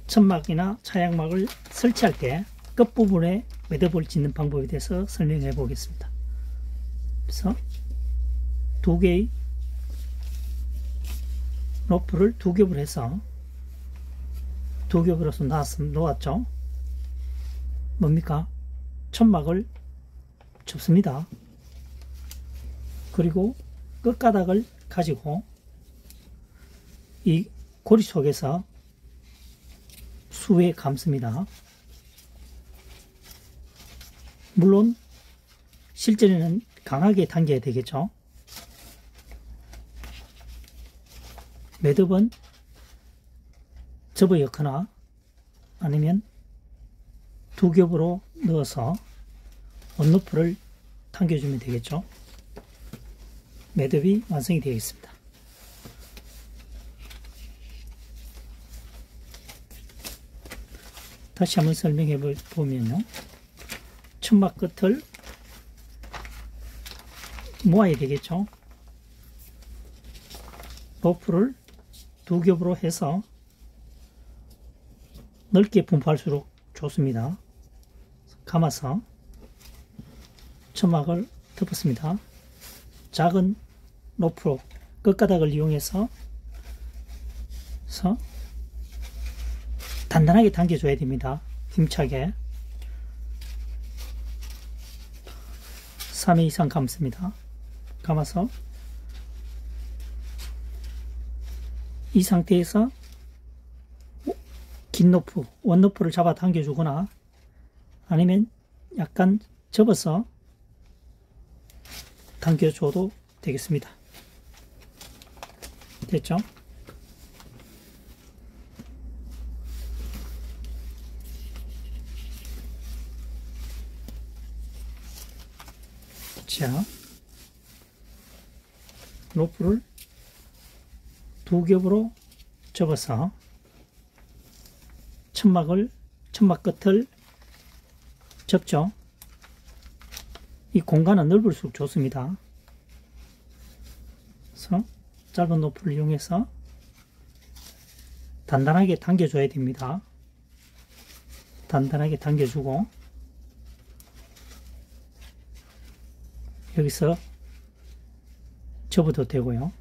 천막이나 차양막을 설치할 때 끝부분에 매듭을 짓는 방법에 대해서 설명해 보겠습니다. 그래서 두 개의 로프를 두 겹을 해서 두 겹으로서 놓았죠. 뭡니까? 천막을 접습니다. 그리고 끝가닥을 가지고 이 고리 속에서 수에 감습니다. 물론 실전에는 강하게 당겨야 되겠죠. 매듭은 접어 엮거나 아니면 두 겹으로 넣어서 원로프를 당겨주면 되겠죠. 매듭이 완성이 되겠습니다. 다시 한번 설명해 보면요. 천막 끝을 모아야 되겠죠. 로프를 두 겹으로 해서 넓게 분포할수록 좋습니다. 감아서 천막을 덮었습니다. 작은 로프로 끝가닥을 이용해서 단단하게 당겨줘야 됩니다. 힘차게 3회 이상 감습니다. 감아서 이 상태에서 긴 로프, 원로프를 잡아 당겨주거나 아니면 약간 접어서 당겨줘도 되겠습니다. 됐죠? 자, 로프를 두 겹으로 접어서 천막 끝을 접죠. 이 공간은 넓을수록 좋습니다. 그래서 짧은 로프를 이용해서 단단하게 당겨줘야 됩니다. 단단하게 당겨주고 여기서 접어도 되고요.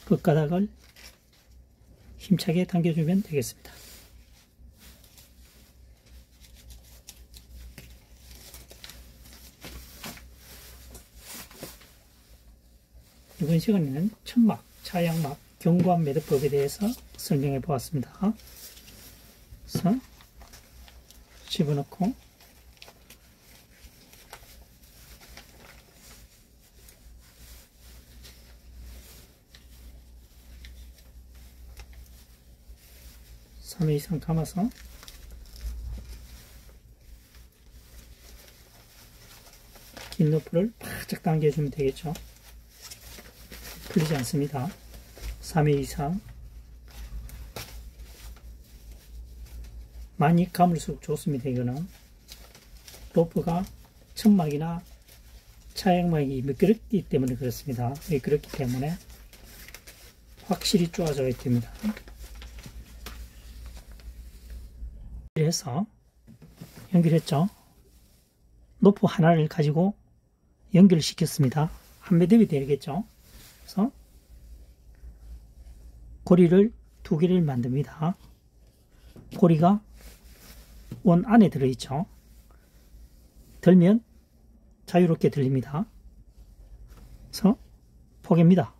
끝가닥을 힘차게 당겨주면 되겠습니다. 이번 시간에는 천막, 차양막, 견고한 매듭법에 대해서 설명해 보았습니다. 그래서 집어넣고 (3회) 이상 감아서 긴 로프를 바짝 당겨주면 되겠죠. 풀리지 않습니다. 3회 이상 많이 감을수록 좋습니다. 이거는 로프가 천막이나 차양막이 미끄럽기 때문에 그렇습니다. 미끄럽기 때문에 확실히 쪼아줘야 됩니다. 해서 연결했죠. 로프 하나를 가지고 연결을 시켰습니다. 한 매듭이 되겠죠. 그래서 고리를 두 개를 만듭니다. 고리가 원 안에 들어있죠. 들면 자유롭게 들립니다. 그래서 포개입니다.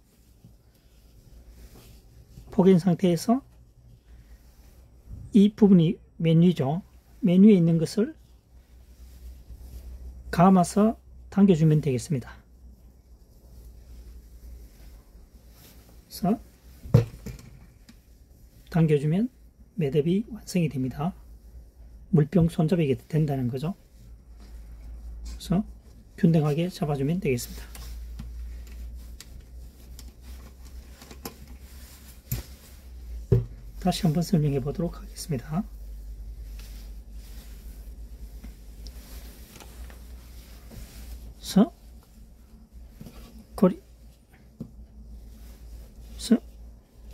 포개인 상태에서 이 부분이 맨 위죠. 맨 위에 있는 것을 감아서 당겨주면 되겠습니다. 그래서 당겨주면 매듭이 완성이 됩니다. 물병 손잡이게 된다는 거죠. 그래서 균등하게 잡아주면 되겠습니다. 다시 한번 설명해 보도록 하겠습니다. 그래서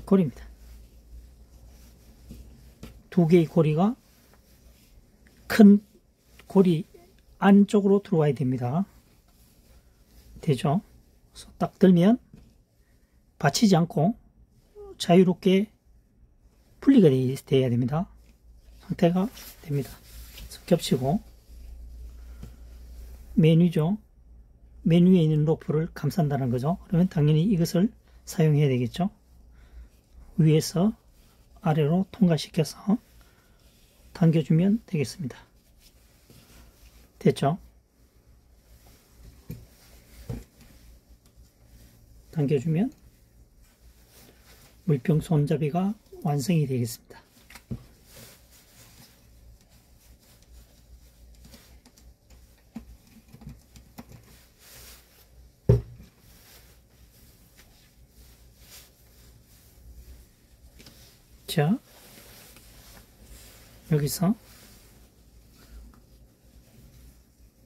고리입니다. 두 개의 고리가 큰 고리 안쪽으로 들어와야 됩니다. 되죠? 그래서 딱 들면 받치지 않고 자유롭게 분리가 돼야 됩니다. 상태가 됩니다. 그래서 겹치고 맨 위죠. 맨 위에 있는 로프를 감싼다는 거죠. 그러면 당연히 이것을 사용해야 되겠죠. 위에서 아래로 통과시켜서 당겨주면 되겠습니다. 됐죠? 당겨주면 물병 손잡이가 완성이 되겠습니다. 자, 여기서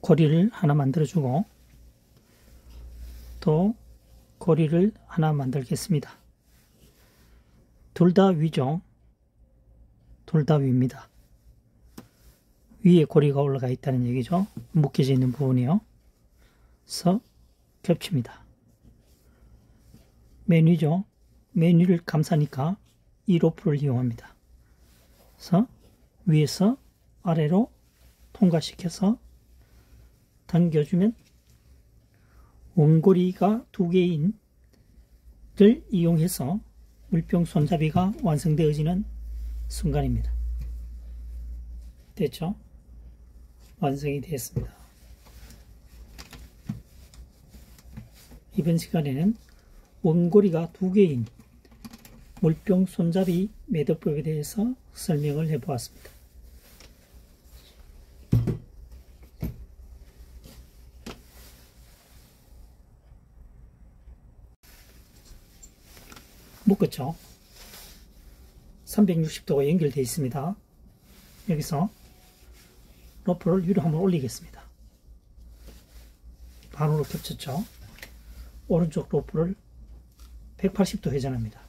고리를 하나 만들어주고 또 고리를 하나 만들겠습니다. 둘 다 위죠. 둘 다 위입니다. 위에 고리가 올라가 있다는 얘기죠. 묶여져 있는 부분이요. 그래서 겹칩니다. 맨 위죠. 맨 위를 감싸니까 이 로프를 이용합니다. 그래서 위에서 아래로 통과시켜서 당겨주면 원고리가 두 개인 를 이용해서 물병 손잡이가 완성되어지는 순간입니다. 됐죠? 완성이 되었습니다. 이번 시간에는 원고리가 두 개인 물병 손잡이 매듭법에 대해서 설명을 해보았습니다. 묶었죠? 360도가 연결되어 있습니다. 여기서 로프를 위로 한번 올리겠습니다. 반으로 겹쳤죠? 오른쪽 로프를 180도 회전합니다.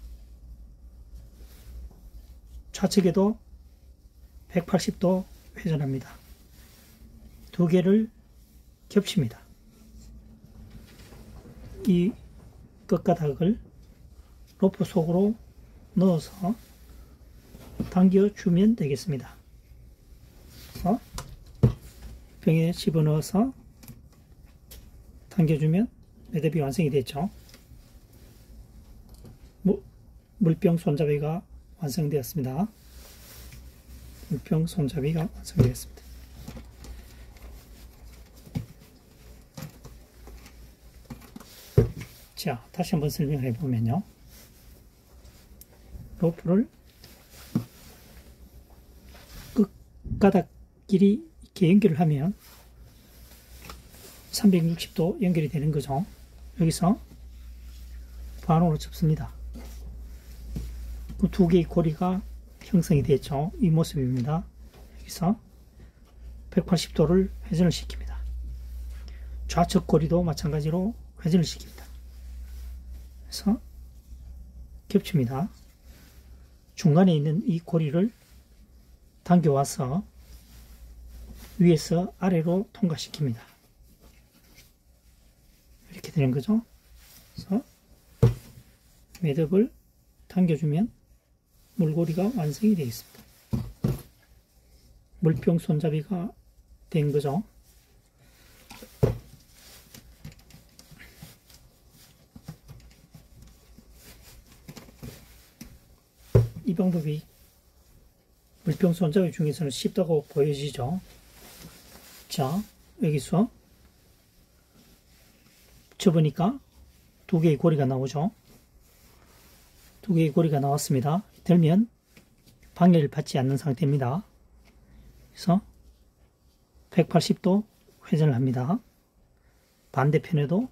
좌측에도 180도 회전합니다. 두 개를 겹칩니다. 이 끝가닥을 로프 속으로 넣어서 당겨주면 되겠습니다. 그래서 병에 집어넣어서 당겨주면 매듭이 완성이 됐죠. 물병 손잡이가 완성되었습니다. 물병 손잡이가 완성되었습니다. 자, 다시 한번 설명해 보면요. 로프를 끝가닥끼리 이렇게 연결을 하면 360도 연결이 되는 거죠. 여기서 반으로 접습니다. 그 두 개의 고리가 형성이 됐죠. 이 모습입니다. 여기서 180도를 회전을 시킵니다. 좌측 고리도 마찬가지로 회전을 시킵니다. 그래서 겹칩니다. 중간에 있는 이 고리를 당겨와서 위에서 아래로 통과시킵니다. 이렇게 되는 거죠. 그래서 매듭을 당겨주면 물고리가 완성이 되겠습니다. 물병 손잡이가 된 거죠. 이 방법이 물병 손잡이 중에서는 쉽다고 보여지죠. 자, 여기서 접으니까 두 개의 고리가 나오죠. 두 개의 고리가 나왔습니다. 들면 방해를 받지 않는 상태입니다. 그래서 180도 회전을 합니다. 반대편에도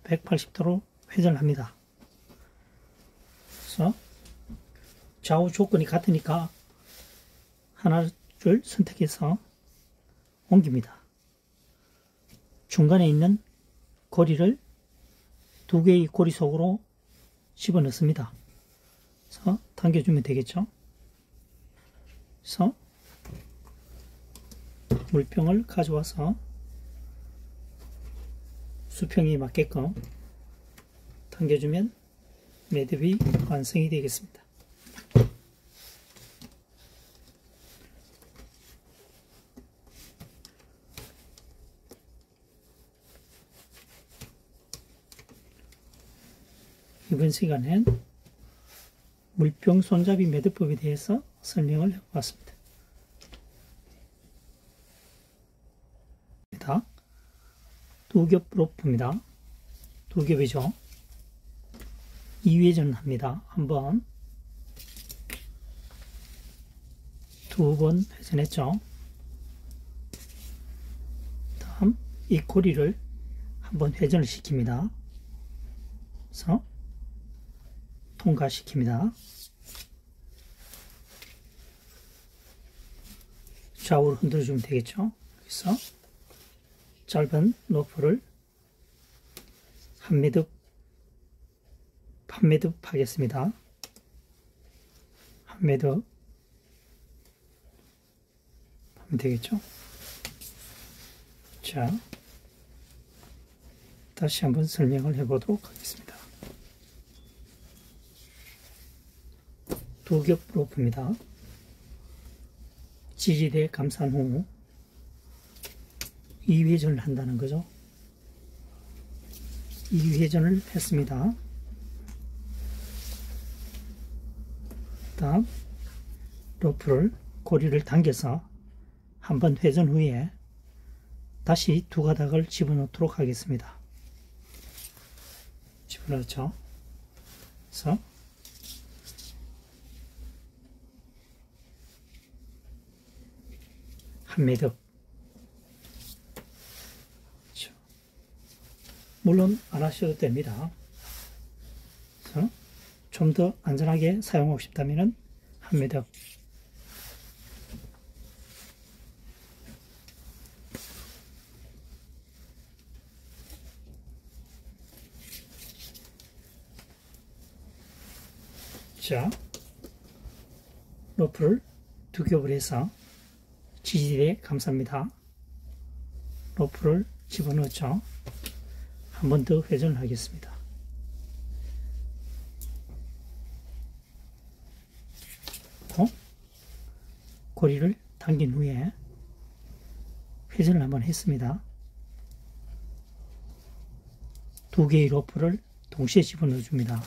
180도로 회전을 합니다. 그래서 좌우 조건이 같으니까 하나를 선택해서 옮깁니다. 중간에 있는 고리를 두 개의 고리 속으로 집어넣습니다. 그래서 당겨주면 되겠죠. 그래서 물병을 가져와서 수평이 맞게끔 당겨주면 매듭이 완성이 되겠습니다. 이번 시간엔 물병 손잡이 매듭법에 대해서 설명을 해보았습니다. 두 겹 로프입니다. 두 겹이죠. 2회전 합니다. 한 번, 두 번 회전했죠. 다음 이 고리를 한번 회전을 시킵니다. 그래서 통과시킵니다. 좌우로 흔들어주면 되겠죠. 그래서 짧은 로프를 한 매듭 하겠습니다. 한 매듭 하면 되겠죠. 자, 다시 한번 설명을 해보도록 하겠습니다. 두 겹 로프입니다. 지지대에 감싼 후 2회전을 한다는 거죠. 2회전을 했습니다. 다음 로프를 고리를 당겨서 한번 회전 후에 다시 두 가닥을 집어넣도록 하겠습니다. 집어넣죠. 그래서 한 매듭. 물론 안 하셔도 됩니다. 좀 더 안전하게 사용하고 싶다면 한 매듭. 자, 로프를 두 겹을 해서 지지대에 감쌉니다. 로프를 집어넣죠. 한 번 더 회전을 하겠습니다. 고리를 당긴 후에 회전을 한번 했습니다. 두 개의 로프를 동시에 집어넣어 줍니다.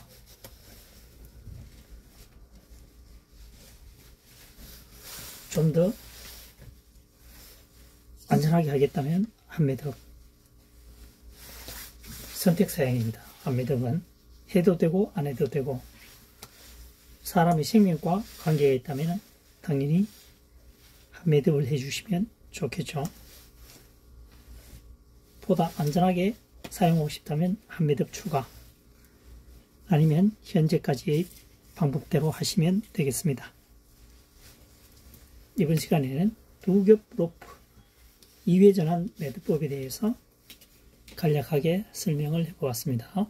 좀 더 안전하게 하겠다면 한 매듭. 선택 사양입니다. 한 매듭은 해도 되고 안 해도 되고, 사람의 생명과 관계가 있다면 당연히 한 매듭을 해주시면 좋겠죠. 보다 안전하게 사용하고 싶다면 한 매듭 추가, 아니면 현재까지의 방법대로 하시면 되겠습니다. 이번 시간에는 두 겹 로프 2회전한 매듭법에 대해서 간략하게 설명을 해보았습니다.